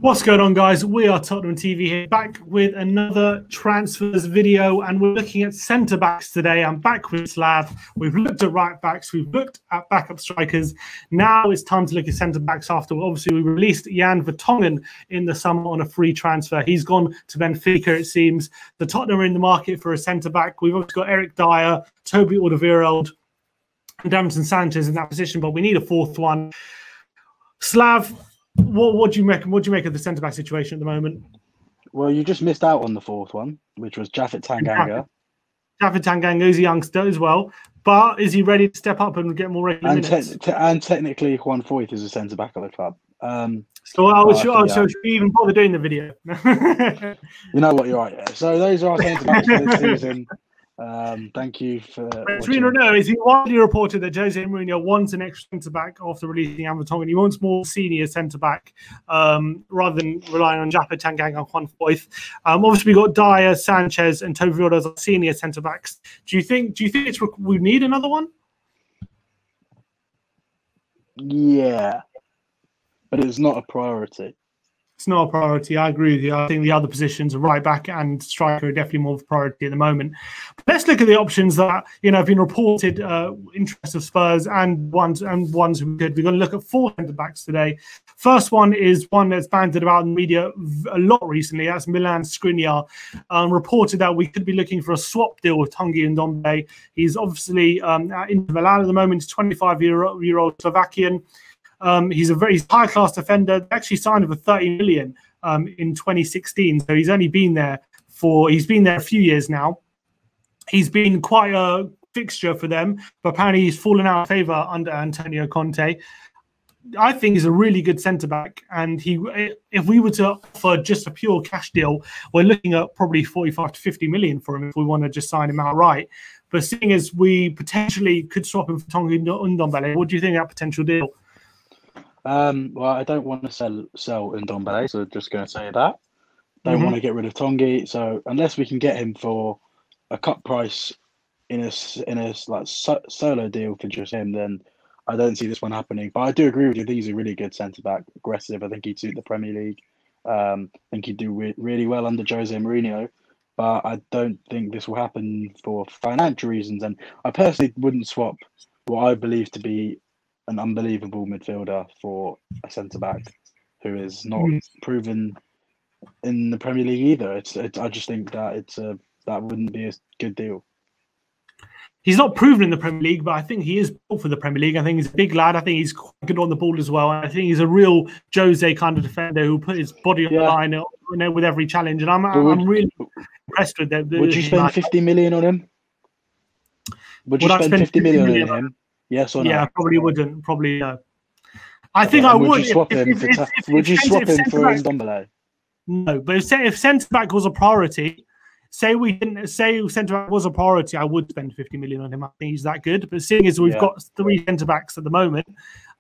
What's going on, guys? We are Tottenham TV here, back with another transfers video, and we're looking at centre backs today. I'm back with Slav. We've looked at right backs, we've looked at backup strikers. Now it's time to look at centre backs. After obviously we released Jan Vertonghen in the summer on a free transfer. He's gone to Benfica, it seems. The Tottenham are in the market for a centre back. We've also got Eric Dyer, Toby Alderweireld, and Davinson Sanchez in that position, but we need a fourth one. Slav, what do you make? What do you make of the centre back situation at the moment? Well, you just missed out on the fourth one, which was Japhet Tanganga. Japhet Tanganga is a youngster as well, but is he ready to step up and get more regular minutes? And technically, Juan Foyth is a centre back of the club. Should we even bother doing the video? You know what? You're right. Yeah. So those are our centre backs for the season. Thank you for watching. Is he widely reported that Jose Mourinho wants an extra centre back after releasing Jan Vertonghen? He wants more senior centre back rather than relying on Japhet Tanganga and Juan Foyth. Obviously, we got Dyer, Sanchez, and Toby Alderweireld as our senior centre backs. Do you think we need another one? Yeah, but it's not a priority. It's not a priority. I agree with you. I think the other positions, right back and striker, are definitely more of a priority at the moment. But let's look at the options that have been reported. Interest of Spurs and ones who could. We're going to look at 4 centre backs today. First one is one that's bandied about in the media a lot recently. That's Milan Skriniar. Reported that we could be looking for a swap deal with Tanguy Ndombele. He's obviously at Inter Milan at the moment. He's 25-year-old Slovakian. He's a very high-class defender. They actually signed him for 30 million in 2016. So he's only been there a few years now. He's been quite a fixture for them, but apparently he's fallen out of favour under Antonio Conte. I think he's a really good centre-back, and if we were to offer just a pure cash deal, we're looking at probably 45 to 50 million for him if we want to just sign him outright. But seeing as we potentially could swap him for Tanguy Ndombele, what do you think of that potential deal? Well, I don't want to sell Ndombele, so just going to say that. Don't want to get rid of Tanguy, so unless we can get him for a cut price in a solo deal for just him, then I don't see this one happening. But I do agree with you. He's a really good centre back, aggressive. I think he'd suit the Premier League. I think he'd do really well under Jose Mourinho. But I don't think this will happen for financial reasons. And I personally wouldn't swap what I believe to be an unbelievable midfielder for a centre-back who is not proven in the Premier League either. I just think that that wouldn't be a good deal. He's not proven in the Premier League, but I think he is built for the Premier League. I think he's a big lad. I think he's quite good on the ball as well. I think he's a real Jose kind of defender who put his body on the line with every challenge. And I'm really impressed with that. Would you spend 50 million on him? Would you spend 50 million on him? Yes or no? Yeah, I probably wouldn't. Probably no. I think I would. Would you swap him for Ndombele? No, but if centre back was a priority, say centre back was a priority, I would spend 50 million on him. I think he's that good. But seeing as we've got 3 centre backs at the moment,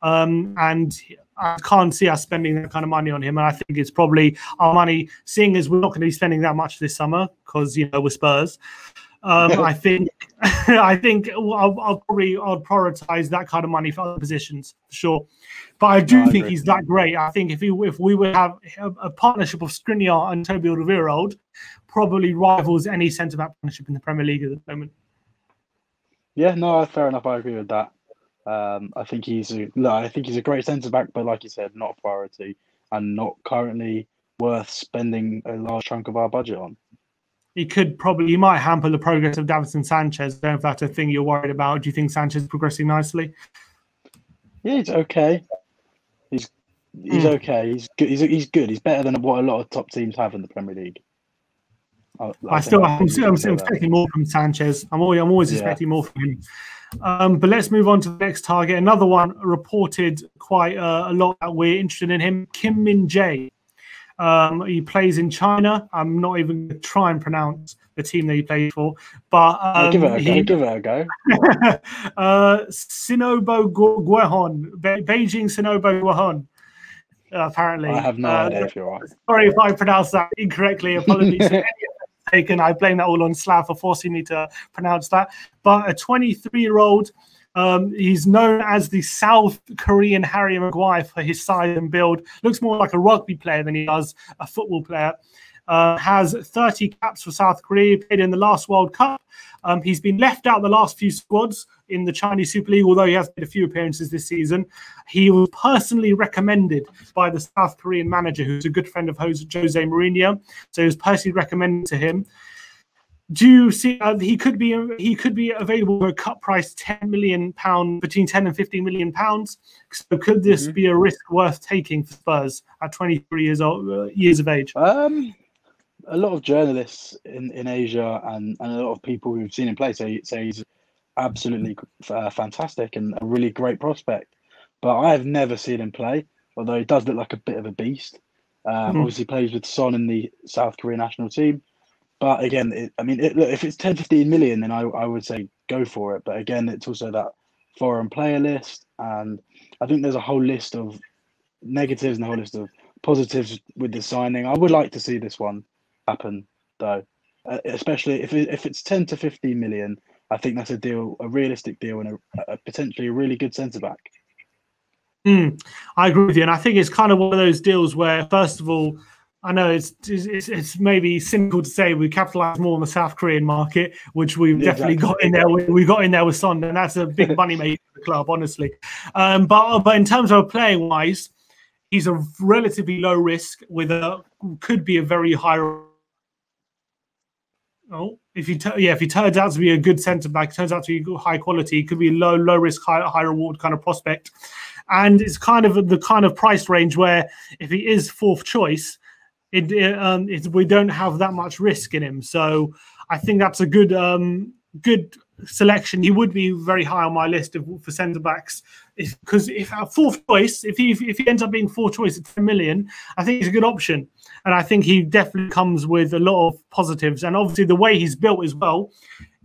and I can't see us spending that kind of money on him. And I think it's probably our money, seeing as we're not going to be spending that much this summer because we're Spurs. I think I'll prioritize that kind of money for other positions for sure. But I do think he's that great. I think if we would have a partnership of Skriniar and Toby Alderweireld, probably rivals any centre back partnership in the Premier League at the moment. Yeah, no, fair enough. I agree with that. I think he's a great centre back, but like you said, not a priority and not currently worth spending a large chunk of our budget on. He might hamper the progress of Davinson Sanchez. I don't know if that's a thing you're worried about. Do you think Sanchez is progressing nicely? Yeah, he's okay. He's okay. He's good. He's good. He's better than what a lot of top teams have in the Premier League. I'm expecting more from Sanchez. I'm always expecting more from him. But let's move on to the next target. Another one reported quite a lot that we're interested in him. Kim Min-jae. He plays in China. I'm not even going to try and pronounce the team that he plays for, but give it a go. Sinobo Guehon, Beijing Sinobo Guehon. Apparently, I have no idea if you're right. Sorry if I pronounced that incorrectly. Apologies. Taken. I blame that all on Slav for forcing me to pronounce that. But a 23-year-old He's known as the South Korean Harry Maguire for his size and build. Looks more like a rugby player than he does a football player. Has 30 caps for South Korea, played in the last World Cup. He's been left out the last few squads in the Chinese Super League, although he has made a few appearances this season. He was personally recommended by the South Korean manager, who's a good friend of Jose Mourinho. So he was personally recommended to him. Do you see he could be available for a cut price £10 million, between 10 and 15 million pounds? So could this be a risk worth taking for Spurs at 23 years of age? A lot of journalists in Asia and a lot of people who've seen him play say he's absolutely fantastic and a really great prospect. But I have never seen him play, although he does look like a bit of a beast. Obviously plays with Son in the South Korean national team. But again, look, if it's 10, 15 million, then I would say go for it. But again, it's also that foreign player list. And I think there's a whole list of negatives and a whole list of positives with the signing. I would like to see this one happen, though, especially if it's 10 to 15 million. I think that's a realistic deal, and a potentially a really good centre back. I agree with you, and I think it's kind of one of those deals where, first of all, I know it's maybe cynical to say we capitalise more on the South Korean market, which we've definitely got in there. We got in there with Son, and that's a big money maker for the club, honestly. But in terms of playing wise, he's a relatively low risk with could be a very high. If he turns out to be a good centre back, turns out to be high quality, could be a low risk, high reward kind of prospect, and it's kind of the kind of price range where if he is fourth choice, we don't have that much risk in him. So I think that's a good selection. He would be very high on my list for centre backs, because if our fourth choice, if he ends up being fourth choice at 10 million, I think he's a good option, and I think he definitely comes with a lot of positives. And obviously the way he's built as well,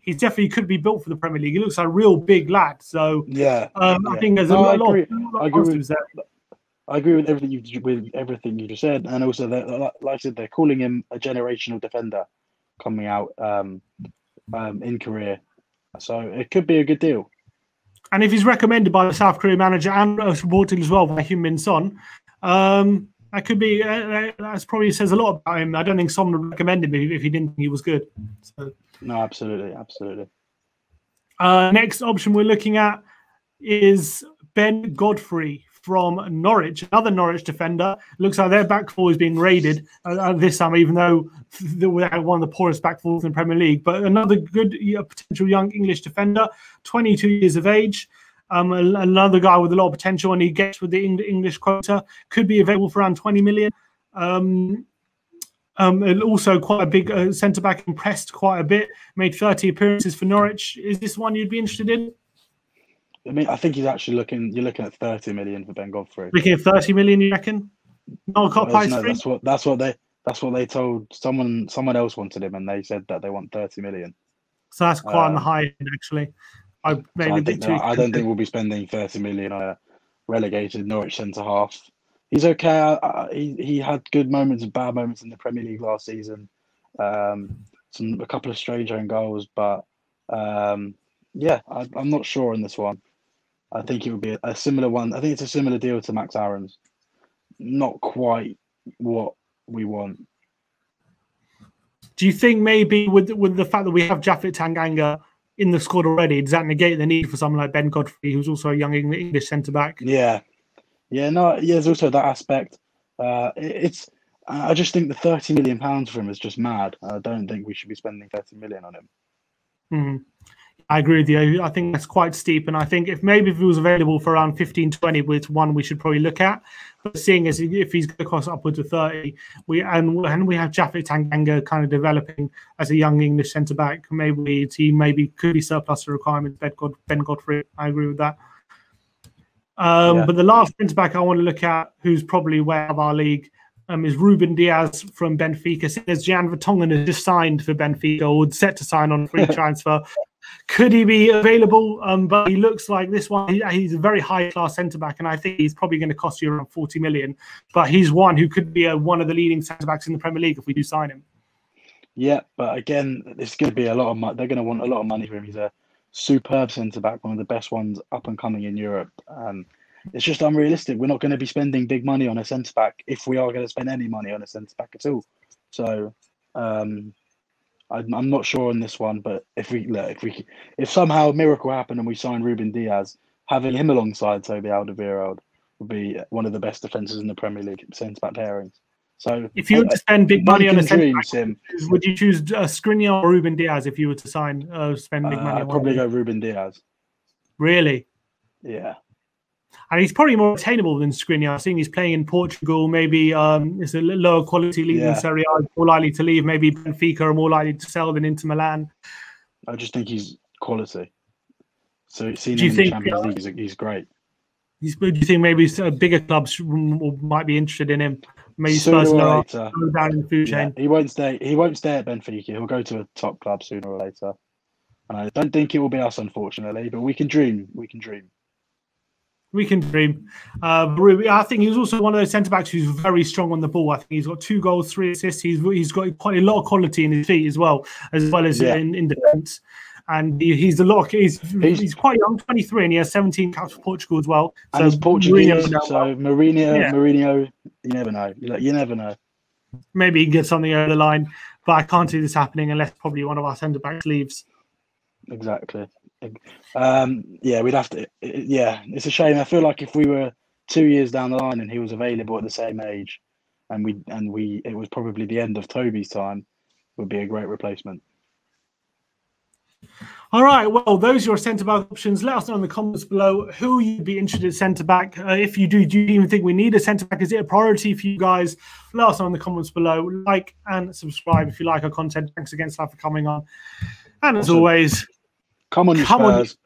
he definitely could be built for the Premier League. He looks like a real big lad. So I think there's a lot of positives there. I agree with everything you just said, and also like I said, they're calling him a generational defender coming out in Korea, so it could be a good deal. And if he's recommended by the South Korean manager and supported as well by Heung-min Son, that could be that probably says a lot about him. I don't think Son would recommend him if he didn't think he was good. So. No, absolutely. Next option we're looking at is Ben Godfrey from Norwich, another Norwich defender. Looks like their back four is being raided this time, even though they were one of the poorest back fours in the Premier League. But another good potential young English defender, 22 years of age. Another guy with a lot of potential, and he gets with the English quota, could be available for around 20 million. Also quite a big centre-back, impressed quite a bit, made 30 appearances for Norwich. Is this one you'd be interested in? I think he's actually you're looking at 30 million for Ben Godfrey. Looking at 30 million, you reckon? That's what they told someone else wanted him, and they said that they want 30 million. So that's quite on the high end, actually. I don't think we'll be spending 30 million on a relegated Norwich centre half. He's okay. He had good moments and bad moments in the Premier League last season. A couple of strange own goals, but I'm not sure on this one. I think it would be a similar one. I think it's a similar deal to Max Aaron's. Not quite what we want. Do you think maybe with the fact that we have Japhet Tanganga in the squad already, does that negate the need for someone like Ben Godfrey, who's also a young English centre-back? There's also that aspect. I just think the £30 million for him is just mad. I don't think we should be spending 30 million on him. Mm-hmm. I agree with you. I think that's quite steep, and I think if he was available for around 15-20, it's one we should probably look at. But seeing as if he's going to cost upwards of 30, we have Japhet Tanganga kind of developing as a young English centre back. Maybe could be surplus to requirements. Ben Godfrey, I agree with that. But the last centre back I want to look at, who's probably way out of our league, is Reuben Diaz from Benfica. Seeing as Jan Vertonghen has just signed for Benfica, or set to sign on free transfer. Could he be available? But he looks like this one. He's a very high-class centre-back, and I think he's probably going to cost you around 40 million. But he's one who could be one of the leading centre-backs in the Premier League if we do sign him. Yeah, but again, it's going to be a lot of money. They're going to want a lot of money for him. He's a superb centre back, one of the best ones up and coming in Europe. It's just unrealistic. We're not going to be spending big money on a centre back if we are going to spend any money on a centre back at all. So I'm not sure on this one, but if somehow a miracle happened and we sign Reuben Diaz, having him alongside Toby Alderweireld would be one of the best defences in the Premier League centre back pairings. So if you were to spend big money on a centre back, Sim, would you choose Skriniar or Reuben Diaz if you were to spend big money? I'd probably go Reuben Diaz. Really? Yeah. And he's probably more attainable than Skriniar. I've seen he's playing in Portugal. Maybe it's a lower quality league than Serie A. More likely to leave. Maybe Benfica are more likely to sell than Inter Milan. I just think he's quality. So seeing him in the Champions League, he's great. Do you think maybe bigger clubs might be interested in him? Maybe sooner Spurs or later, go down in the food chain. He won't stay. He won't stay at Benfica. He'll go to a top club sooner or later. And I don't think it will be us, unfortunately. But we can dream. We can dream. We can dream. I think he's also one of those centre backs who's very strong on the ball. I think he's got 2 goals, 3 assists. He's got quite a lot of quality in his feet as well as in defence. And he's quite young, 23, and he has 17 caps for Portugal as well. And he's Portuguese, Mourinho, you never know. You never know. Maybe he can get something over the line, but I can't see this happening unless probably one of our centre backs leaves. Exactly. We'd have to. It's a shame. I feel like if we were 2 years down the line and he was available at the same age, and it was probably the end of Toby's time, would be a great replacement. All right, well, those are your centre-back options. Let us know in the comments below who you'd be interested in centre-back. If you do you even think we need a centre-back? Is it a priority for you guys? Let us know in the comments below. Like and subscribe if you like our content. Thanks again, Slav, for coming on. And as always, come on, you Spurs.